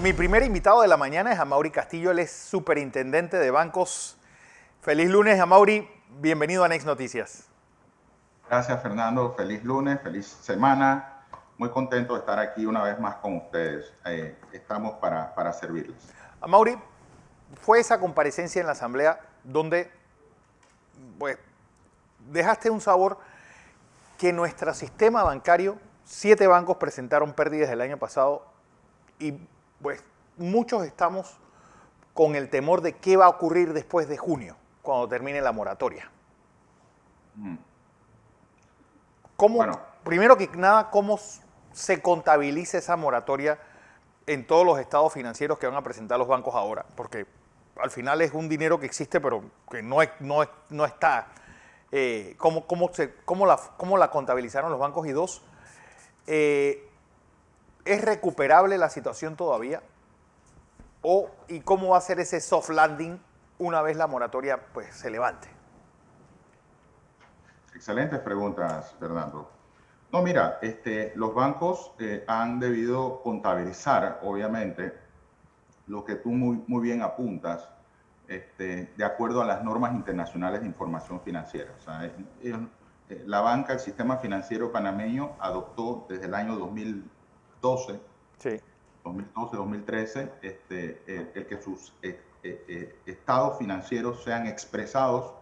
Mi primer invitado de la mañana es Amaury Castillo, él es superintendente de bancos. Feliz lunes, Amaury, bienvenido a Next Noticias. Gracias, Fernando. Feliz lunes, feliz semana. Muy contento de estar aquí una vez más con ustedes. Estamos para servirles. Amaury, fue esa comparecencia en la Asamblea donde pues, dejaste un sabor que nuestro sistema bancario, 7 bancos presentaron pérdidas el año pasado y pues muchos estamos con el temor de qué va a ocurrir después de junio, cuando termine la moratoria. Bueno, Primero que nada, ¿cómo se contabiliza esa moratoria en todos los estados financieros que van a presentar los bancos ahora? Porque al final es un dinero que existe, pero que no está. ¿Cómo la contabilizaron los bancos? Y dos, ¿es recuperable la situación todavía? ¿Y cómo va a ser ese soft landing una vez la moratoria pues, se levante? excelentes preguntas, Fernando. No, mira, los bancos han debido contabilizar, obviamente, lo que tú muy bien apuntas, de acuerdo a las normas internacionales de información financiera. O sea, la banca, el sistema financiero panameño adoptó desde el año 2012, Sí. 2013, el que sus estados financieros sean expresados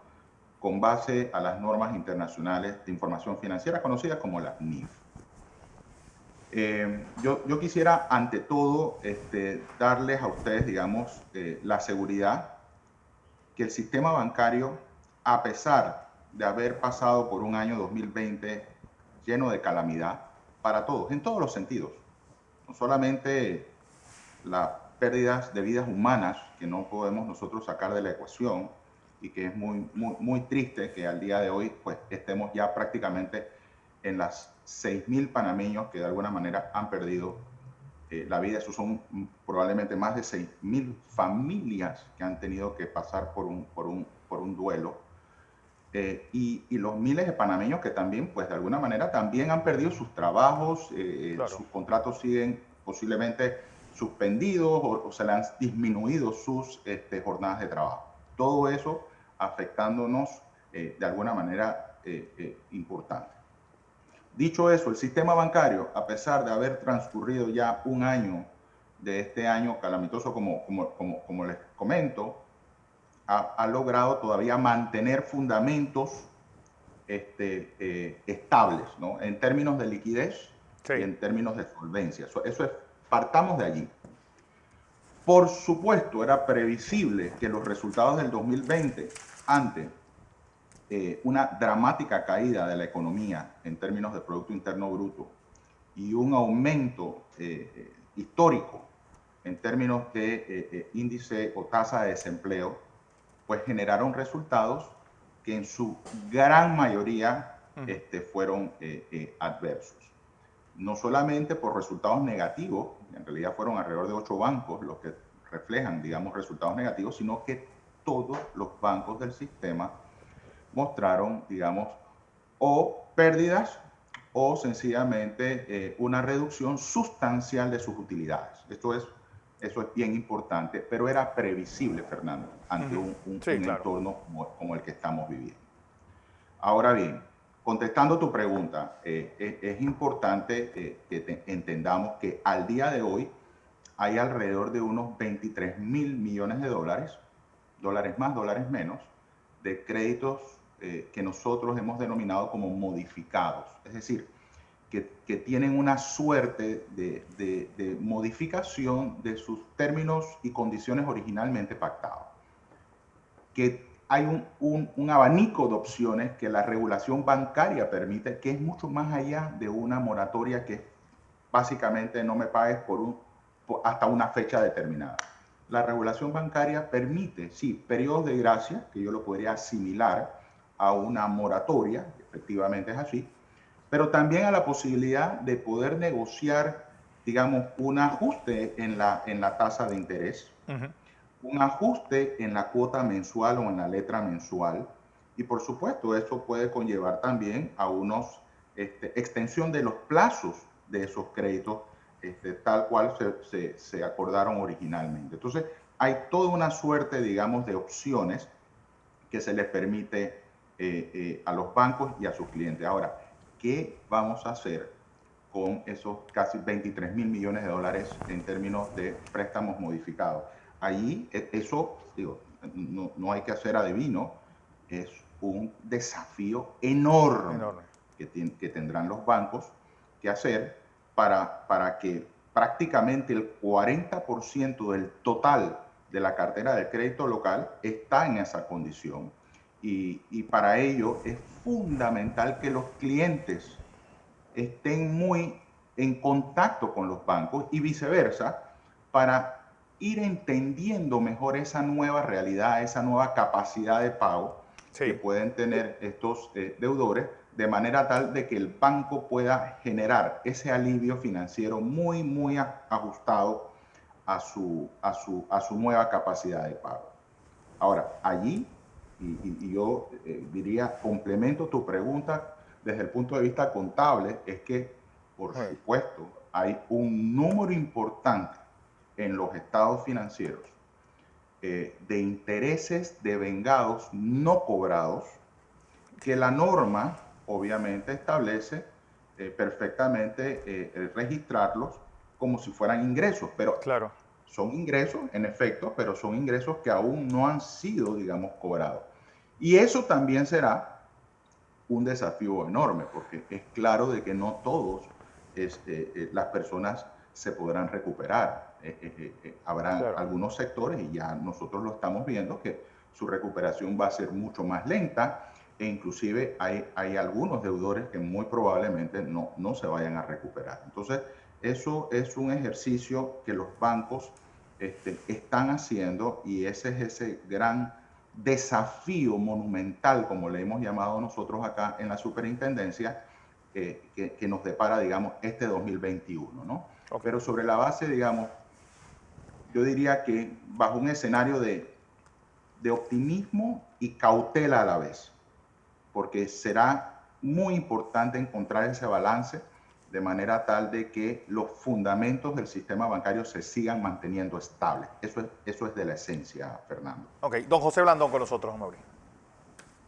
con base a las normas internacionales de información financiera conocidas como las NIF. Yo quisiera, ante todo, darles a ustedes, digamos, la seguridad que el sistema bancario, a pesar de haber pasado por un año 2020 lleno de calamidad para todos, en todos los sentidos, no solamente las pérdidas de vidas humanas que no podemos nosotros sacar de la ecuación y que es muy triste que al día de hoy pues estemos ya prácticamente en las 6.000 panameños que de alguna manera han perdido la vida. Esos son probablemente más de 6.000 familias que han tenido que pasar por un duelo. Y los miles de panameños que también, pues de alguna manera, también han perdido sus trabajos, Claro. sus contratos siguen posiblemente suspendidos o se le han disminuido sus jornadas de trabajo. Todo eso afectándonos de alguna manera importante. Dicho eso, el sistema bancario, a pesar de haber transcurrido ya un año de este año calamitoso, como les comento, ha logrado todavía mantener fundamentos estables, ¿no? En términos de liquidez Sí. y en términos de solvencia. Eso es, partamos de allí. Por supuesto, era previsible que los resultados del 2020, ante una dramática caída de la economía en términos de Producto Interno Bruto y un aumento histórico en términos de índice o tasa de desempleo, pues generaron resultados que en su gran mayoría fueron adversos. No solamente por resultados negativos, en realidad fueron alrededor de 8 bancos los que reflejan, digamos, resultados negativos, sino que todos los bancos del sistema mostraron, digamos, o pérdidas o sencillamente una reducción sustancial de sus utilidades. Eso es bien importante, pero era previsible, Fernando, ante un claro, entorno como el que estamos viviendo. Ahora bien, contestando tu pregunta, es importante que entendamos que al día de hoy hay alrededor de unos 23.000 millones de dólares más, dólares menos, de créditos que nosotros hemos denominado como modificados. Es decir, que tienen una suerte de modificación de sus términos y condiciones originalmente pactados. Que hay un abanico de opciones que la regulación bancaria permite, que es mucho más allá de una moratoria que básicamente no me pagues hasta una fecha determinada. La regulación bancaria permite, sí, periodos de gracia, que yo lo podría asimilar a una moratoria, efectivamente es así, pero también a la posibilidad de poder negociar, digamos, un ajuste en la tasa de interés, un ajuste en la cuota mensual o en la letra mensual, y por supuesto eso puede conllevar también a extensión de los plazos de esos créditos tal cual se acordaron originalmente. Entonces, hay toda una suerte, digamos, de opciones que se les permite a los bancos y a sus clientes. Ahora, ¿qué vamos a hacer con esos casi 23 mil millones de dólares en términos de préstamos modificados? Allí, eso, digo, no hay que hacer adivino, es un desafío enorme, que tendrán los bancos que hacer para que prácticamente el 40% del total de la cartera de crédito local está en esa condición. Y para ello es fundamental que los clientes estén muy en contacto con los bancos y viceversa, para ir entendiendo mejor esa nueva realidad, esa nueva capacidad de pago que pueden tener estos deudores, de manera tal de que el banco pueda generar ese alivio financiero muy ajustado a su nueva capacidad de pago. Ahora, allí, y yo diría, complemento tu pregunta desde el punto de vista contable, es que, por supuesto, hay un número importante en los estados financieros de intereses devengados no cobrados, que la norma obviamente establece perfectamente registrarlos como si fueran ingresos, pero claro, son ingresos, en efecto, pero son ingresos que aún no han sido, digamos, cobrados. Y eso también será un desafío enorme, porque es claro de que no todos las personas se podrán recuperar. Habrán algunos sectores, y ya nosotros lo estamos viendo, que su recuperación va a ser mucho más lenta, e inclusive hay algunos deudores que muy probablemente no se vayan a recuperar. Entonces, eso es un ejercicio que los bancos están haciendo, y ese es ese gran desafío monumental, como le hemos llamado nosotros acá en la superintendencia, que nos depara, digamos, este 2021, ¿no? Pero sobre la base, digamos, yo diría que bajo un escenario de optimismo y cautela a la vez, porque será muy importante encontrar ese balance de manera tal de que los fundamentos del sistema bancario se sigan manteniendo estables. Eso es de la esencia, Fernando. Ok, don José Blandón con nosotros, Mauri.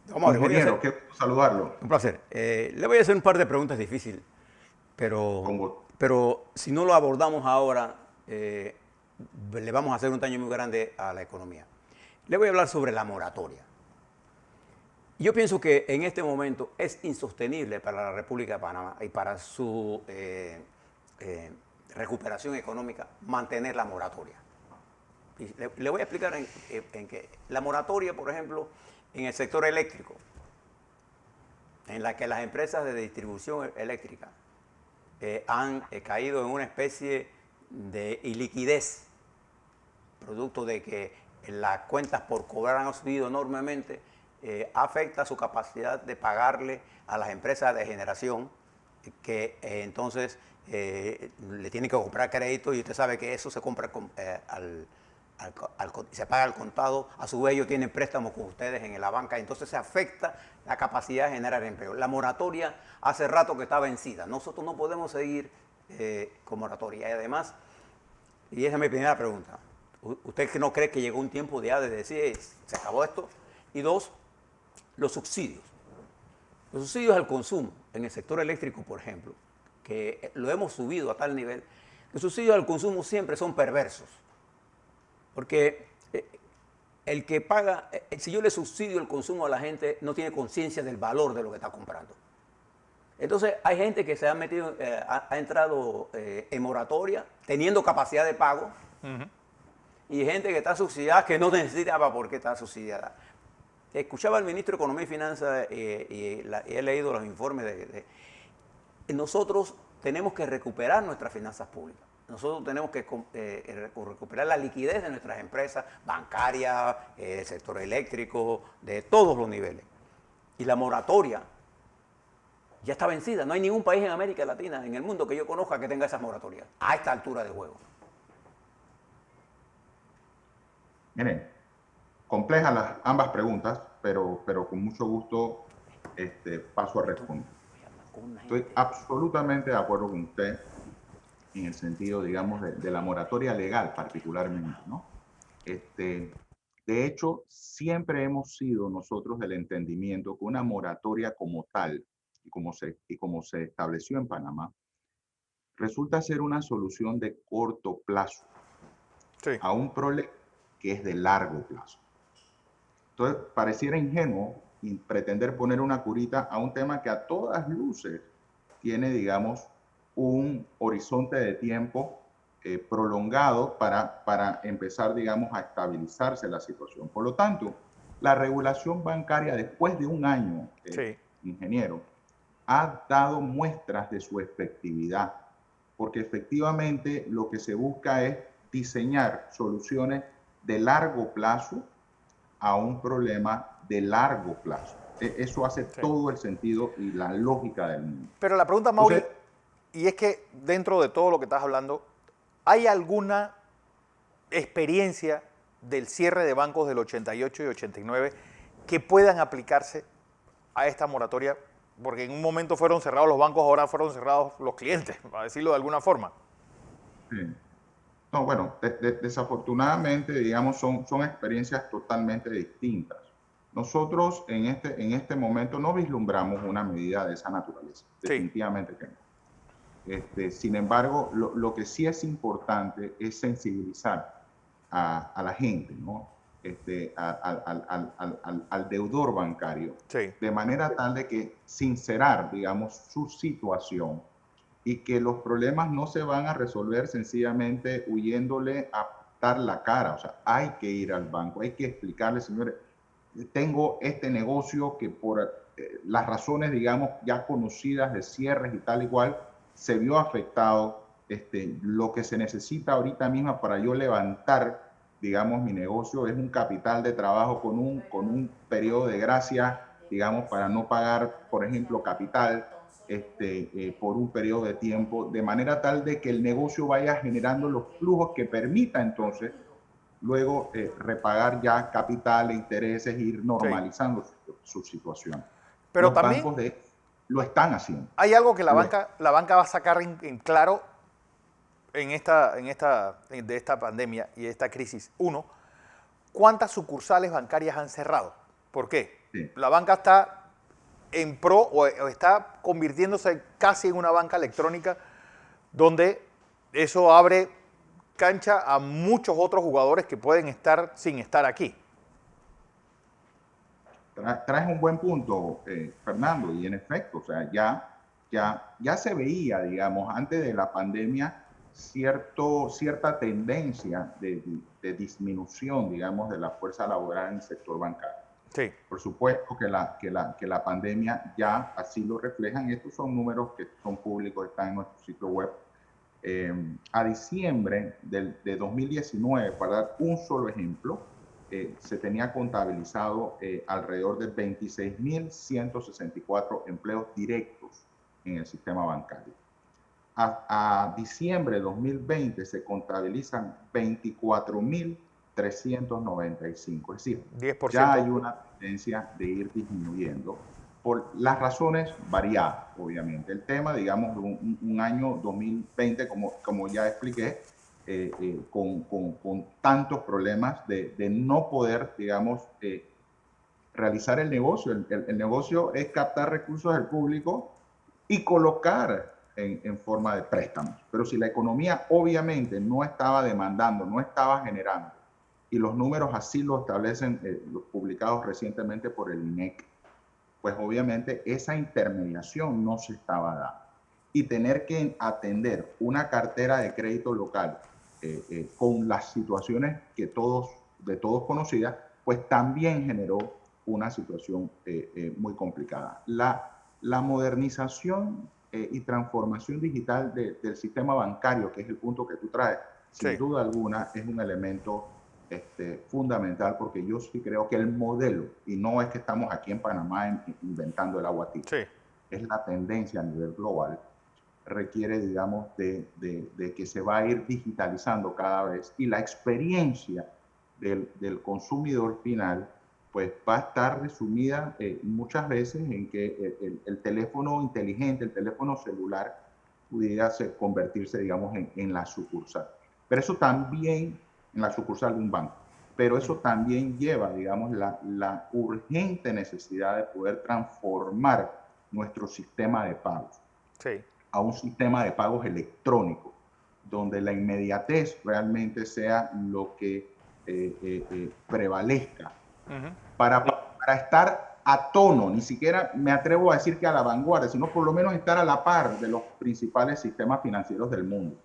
Ingeniero, qué gusto saludarlo. Un placer. Le voy a hacer un par de preguntas difíciles, pero si no lo abordamos ahora, le vamos a hacer un daño muy grande a la economía. Le voy a hablar sobre la moratoria. Yo pienso que en este momento es insostenible para la República de Panamá y para su recuperación económica mantener la moratoria. Y le voy a explicar en qué. La moratoria, por ejemplo, en el sector eléctrico, en la que las empresas de distribución eléctrica han caído en una especie de iliquidez, producto de que las cuentas por cobrar han subido enormemente, afecta su capacidad de pagarle a las empresas de generación, que entonces le tienen que comprar crédito, y usted sabe que eso se compra se paga al contado. A su vez ellos tienen préstamos con ustedes en la banca, entonces se afecta la capacidad de generar empleo. La moratoria hace rato que está vencida. Nosotros no podemos seguir con moratoria. Y además, y esa es mi primera pregunta, ¿usted no cree que llegó un tiempo ya de decir se acabó esto? Y dos, los subsidios. Los subsidios al consumo en el sector eléctrico, por ejemplo, que lo hemos subido a tal nivel, los subsidios al consumo siempre son perversos. Porque el que paga, si yo le subsidio el consumo a la gente, no tiene conciencia del valor de lo que está comprando. Entonces hay gente que se ha metido, ha entrado en moratoria, teniendo capacidad de pago, y gente que está subsidiada que no necesitaba por qué está subsidiada. Escuchaba al ministro de Economía y Finanzas y he leído los informes nosotros tenemos que recuperar nuestras finanzas públicas. Nosotros tenemos que recuperar la liquidez de nuestras empresas bancarias, del sector eléctrico, de todos los niveles. Y la moratoria ya está vencida. No hay ningún país en América Latina, en el mundo, que yo conozca que tenga esas moratorias a esta altura de juego. Miren, complejas ambas preguntas, pero con mucho gusto paso a responder. Estoy absolutamente de acuerdo con usted en el sentido, digamos, de la moratoria legal particularmente, ¿no? De hecho, siempre hemos sido nosotros del entendimiento que una moratoria como tal, y como se estableció en Panamá, resulta ser una solución de corto plazo Sí, a un problema que es de largo plazo. Entonces, pareciera ingenuo pretender poner una curita a un tema que a todas luces tiene, digamos, un horizonte de tiempo prolongado para empezar, digamos, a estabilizarse la situación. Por lo tanto, la regulación bancaria después de un año, sí. ingeniero, ha dado muestras de su efectividad, porque efectivamente lo que se busca es diseñar soluciones de largo plazo a un problema de largo plazo. Eso hace Sí. todo el sentido y la lógica del mundo. Pero la pregunta, Mauri, Entonces, y es que dentro de todo lo que estás hablando, ¿hay alguna experiencia del cierre de bancos del 88 y 89 que puedan aplicarse a esta moratoria? Porque en un momento fueron cerrados los bancos, ahora fueron cerrados los clientes, para decirlo de alguna forma. sí. No, bueno, desafortunadamente, digamos, son experiencias totalmente distintas. Nosotros en este momento no vislumbramos una medida de esa naturaleza, Sí, definitivamente que no. Sin embargo, lo que sí es importante es sensibilizar a la gente, ¿no? Al deudor bancario, sí, de manera tal de que sincerar, digamos, su situación y que los problemas no se van a resolver sencillamente huyéndole a dar la cara. O sea, hay que ir al banco, hay que explicarle, señores, tengo este negocio que por las razones, digamos, ya conocidas de cierres y tal y cual, se vio afectado. Lo que se necesita ahorita mismo para yo levantar, digamos, mi negocio es un capital de trabajo con un periodo de gracia, digamos, para no pagar, por ejemplo, capital por un periodo de tiempo, de manera tal de que el negocio vaya generando los flujos que permita entonces luego repagar ya capital, intereses, ir sí. normalizando su situación. Pero Los también bancos lo están haciendo. hay algo que Lo, la banca va a sacar en claro de esta pandemia y de esta crisis. Uno, ¿cuántas sucursales bancarias han cerrado? ¿Por qué? sí. La banca está en pro o está convirtiéndose casi en una banca electrónica donde eso abre cancha a muchos otros jugadores que pueden estar sin estar aquí. Traes un buen punto, Fernando, y en efecto, o sea, ya se veía, digamos, antes de la pandemia, cierta tendencia de disminución, digamos, de la fuerza laboral en el sector bancario. Sí, Por supuesto que la pandemia ya así lo reflejan. Estos son números que son públicos, están en nuestro sitio web. A diciembre de 2019, para dar un solo ejemplo, se tenía contabilizado alrededor de 26.164 empleos directos en el sistema bancario. A diciembre de 2020 se contabilizan 24.395, es decir, ya 10%. hay una tendencia de ir disminuyendo por las razones variadas, obviamente. El tema, digamos, de un año 2020, como ya expliqué, con tantos problemas de no poder, digamos, realizar el negocio. El negocio es captar recursos del público y colocar en forma de préstamos. Pero si la economía obviamente no estaba demandando, no estaba generando, y los números así lo establecen, los publicados recientemente por el INEC, pues obviamente esa intermediación no se estaba dando. Y tener que atender una cartera de crédito local con las situaciones que de todos conocidas, pues también generó una situación muy complicada. La modernización y transformación digital del sistema bancario, que es el punto que tú traes, sin Sí, duda alguna es un elemento fundamental, porque yo sí creo que el modelo, y no es que estamos aquí en Panamá inventando el agua tibia, sí. es la tendencia a nivel global, requiere, digamos, de que se va a ir digitalizando cada vez, y la experiencia del consumidor final pues va a estar resumida muchas veces en que el teléfono inteligente, el teléfono celular, pudiera convertirse, digamos, en la sucursal. Pero eso también, en la sucursal de un banco, pero eso también lleva, digamos, la urgente necesidad de poder transformar nuestro sistema de pagos a un sistema de pagos electrónico, donde la inmediatez realmente sea lo que prevalezca para estar a tono, ni siquiera me atrevo a decir que a la vanguardia, sino por lo menos estar a la par de los principales sistemas financieros del mundo.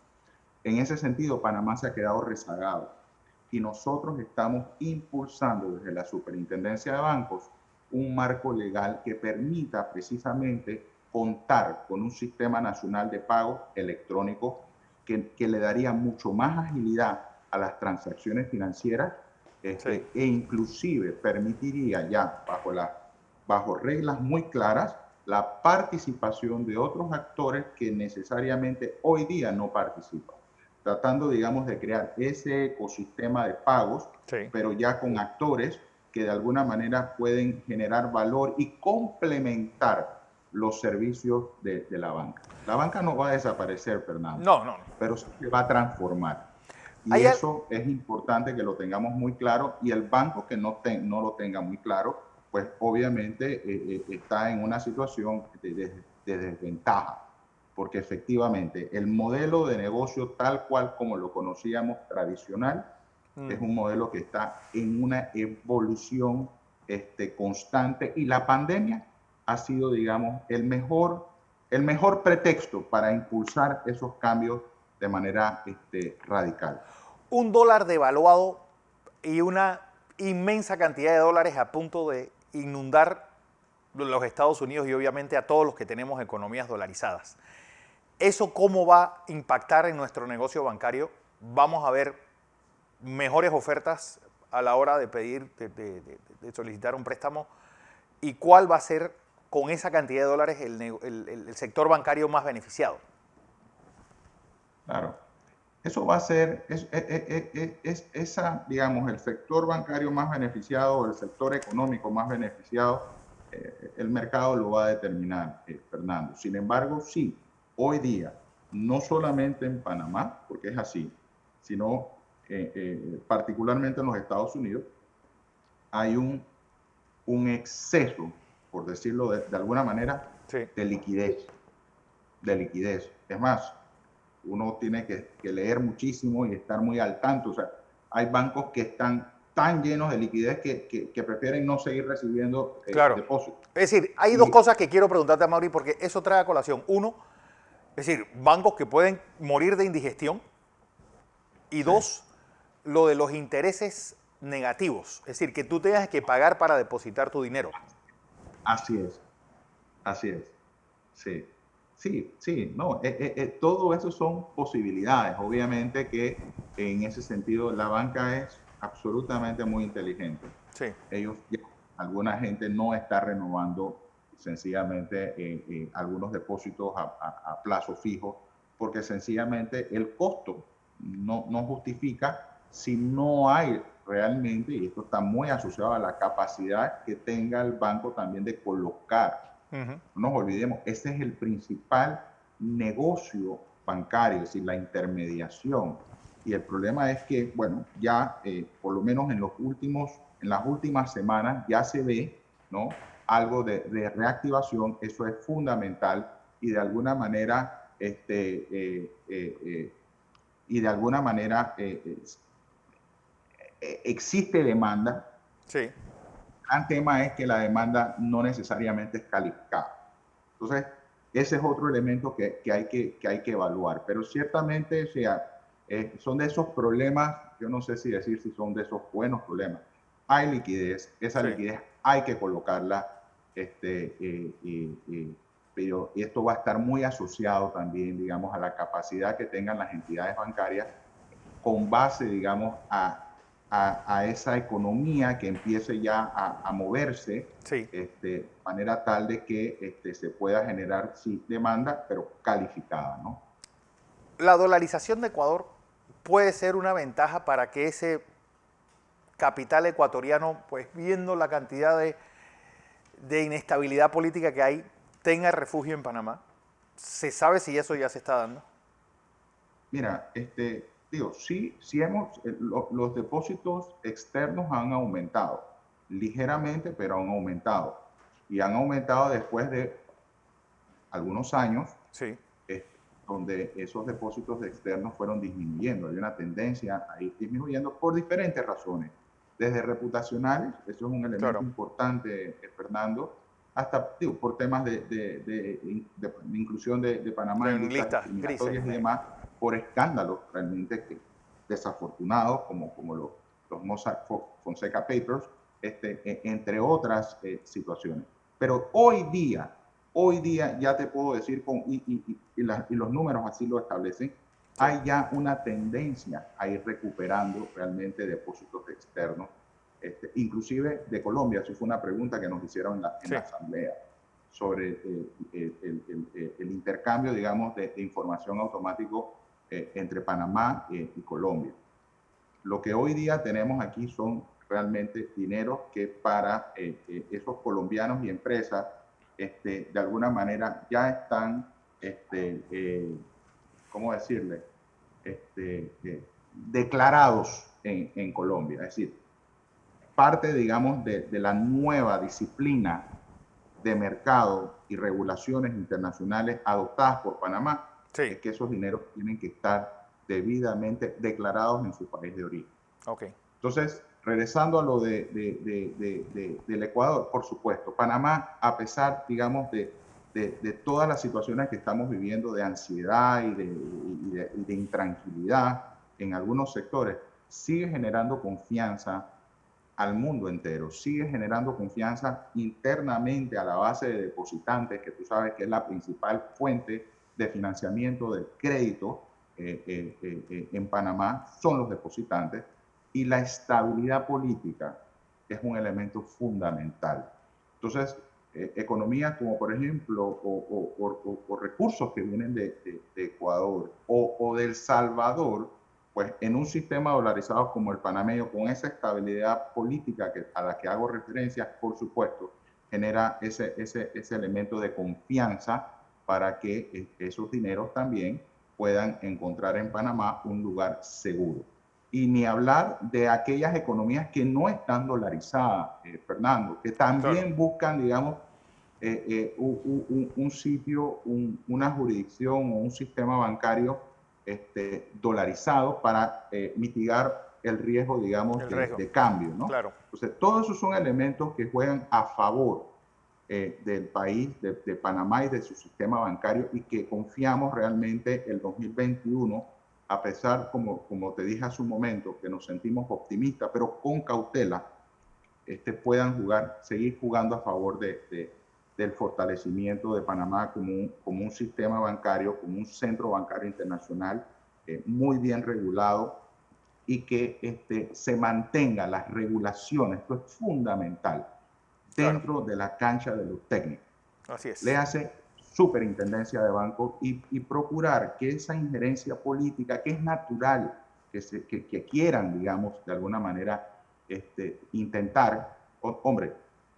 En ese sentido, Panamá se ha quedado rezagado y nosotros estamos impulsando desde la Superintendencia de Bancos un marco legal que permita precisamente contar con un sistema nacional de pagos electrónico que le daría mucho más agilidad a las transacciones financieras e inclusive permitiría ya bajo reglas muy claras la participación de otros actores que necesariamente hoy día no participan, tratando, digamos, de crear ese ecosistema de pagos, pero ya con actores que de alguna manera pueden generar valor y complementar los servicios de la banca. La banca no va a desaparecer, Fernando, pero se va a transformar. Y eso es importante que lo tengamos muy claro, y el banco que no lo tenga muy claro, pues obviamente está en una situación de desventaja, porque efectivamente el modelo de negocio tal cual como lo conocíamos tradicional es un modelo que está en una evolución constante, y la pandemia ha sido, digamos, el mejor pretexto para impulsar esos cambios de manera radical. Un dólar devaluado y una inmensa cantidad de dólares a punto de inundar los Estados Unidos y obviamente a todos los que tenemos economías dolarizadas. ¿Eso cómo va a impactar en nuestro negocio bancario? Vamos a ver mejores ofertas a la hora de pedir, de solicitar un préstamo, y cuál va a ser con esa cantidad de dólares el sector bancario más beneficiado. Claro, eso va a ser, digamos, el sector bancario más beneficiado, o el sector económico más beneficiado, el mercado lo va a determinar, Fernando. Sin embargo, sí, hoy día, no solamente en Panamá, porque es así, sino particularmente en los Estados Unidos, hay un exceso, por decirlo de alguna manera, de liquidez. Es más, uno tiene que leer muchísimo y estar muy al tanto. O sea, hay bancos que están tan llenos de liquidez que prefieren no seguir recibiendo depósitos. Es decir, hay dos cosas que quiero preguntarte a Mauri, porque eso trae a colación. Uno, es decir, bancos que pueden morir de indigestión. Y dos, lo de los intereses negativos. Es decir, que tú tengas que pagar para depositar tu dinero. Así es. Sí, no, todo eso son posibilidades. Obviamente que en ese sentido la banca es absolutamente muy inteligente. Alguna gente no está renovando sencillamente algunos depósitos a plazo fijo, porque sencillamente el costo no justifica si no hay realmente, y esto está muy asociado a la capacidad que tenga el banco también de colocar. No nos olvidemos, ese es el principal negocio bancario, es decir, la intermediación. Y el problema es que, bueno, ya por lo menos en las últimas semanas ya se ve, ¿no?, algo de reactivación. Eso es fundamental, y de alguna manera, existe demanda. El gran tema es que la demanda no necesariamente es calificada. Entonces, ese es otro elemento que hay que evaluar. Pero ciertamente, o sea, son de esos problemas, yo no sé si decir si son de esos buenos problemas. Hay liquidez, esa liquidez hay que colocarla, pero esto va a estar muy asociado también, digamos, a la capacidad que tengan las entidades bancarias con base, digamos, a esa economía que empiece ya a moverse, de manera tal de que se pueda generar, sí, demanda, pero calificada, ¿no? La dolarización de Ecuador puede ser una ventaja para que ese capital ecuatoriano, pues viendo la cantidad de inestabilidad política que hay, tenga refugio en Panamá. ¿Se sabe si eso ya se está dando? Mira, digo, sí los depósitos externos han aumentado, ligeramente, pero han aumentado. Y han aumentado después de algunos años, Sí. donde esos depósitos externos fueron disminuyendo. Hay una tendencia a ir disminuyendo por diferentes razones. Desde reputacionales, eso es un elemento Claro. importante, Fernando, hasta digo, por temas de inclusión de Panamá en listas Listas discriminatorias grises. y demás, por escándalos realmente desafortunados, como los Mossack Fonseca Papers, entre otras situaciones. Pero hoy día ya te puedo decir, y los números así lo establecen, hay ya una tendencia a ir recuperando realmente depósitos externos, inclusive de Colombia. Eso fue una pregunta que nos hicieron en la asamblea sobre el intercambio, digamos, de información automático entre Panamá y Colombia. Lo que hoy día tenemos aquí son realmente dineros que para esos colombianos y empresas, de alguna manera ya están, ¿cómo decirle? Declarados en Colombia. Es decir, parte, digamos, de la nueva disciplina de mercado y regulaciones internacionales adoptadas por Panamá, es que esos dineros tienen que estar debidamente declarados en su país de origen. Okay. Entonces, regresando a lo del Ecuador, por supuesto, Panamá, a pesar, digamos, de todas las situaciones que estamos viviendo de ansiedad y de intranquilidad en algunos sectores, sigue generando confianza al mundo entero, sigue generando confianza internamente a la base de depositantes, que tú sabes que es la principal fuente de financiamiento del crédito en Panamá, son los depositantes, y la estabilidad política es un elemento fundamental. Entonces, economías como por ejemplo, o recursos que vienen de Ecuador o de El Salvador, pues en un sistema dolarizado como el panameño, con esa estabilidad política a la que hago referencia, por supuesto, genera ese elemento de confianza para que esos dineros también puedan encontrar en Panamá un lugar seguro. Y ni hablar de aquellas economías que no están dolarizadas, Fernando, que también buscan, digamos, un sitio, una jurisdicción o un sistema bancario dolarizado para mitigar el riesgo, digamos, de cambio, ¿no? Claro. Entonces, todos esos son elementos que juegan a favor del país, de Panamá y de su sistema bancario, y que confiamos realmente el 2021, a pesar, como te dije hace un momento, que nos sentimos optimistas, pero con cautela, puedan seguir jugando a favor del fortalecimiento de Panamá como un sistema bancario, como un centro bancario internacional muy bien regulado, y que se mantenga las regulaciones. Esto es fundamental dentro de la cancha de los técnicos. Así es. Le hace superintendencia de bancos y procurar que esa injerencia política, que es natural, que quieran, digamos, de alguna manera intentar, hombre,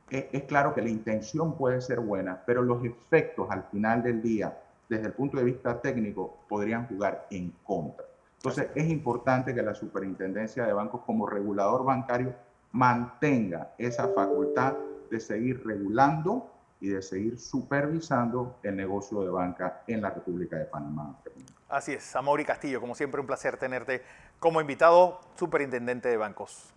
es claro que la intención puede ser buena, pero los efectos al final del día, desde el punto de vista técnico, podrían jugar en contra. Entonces, es importante que la Superintendencia de Bancos, como regulador bancario, mantenga esa facultad de seguir regulando y de seguir supervisando el negocio de banca en la República de Panamá. Así es, Amaury Castillo, como siempre un placer tenerte como invitado, superintendente de bancos.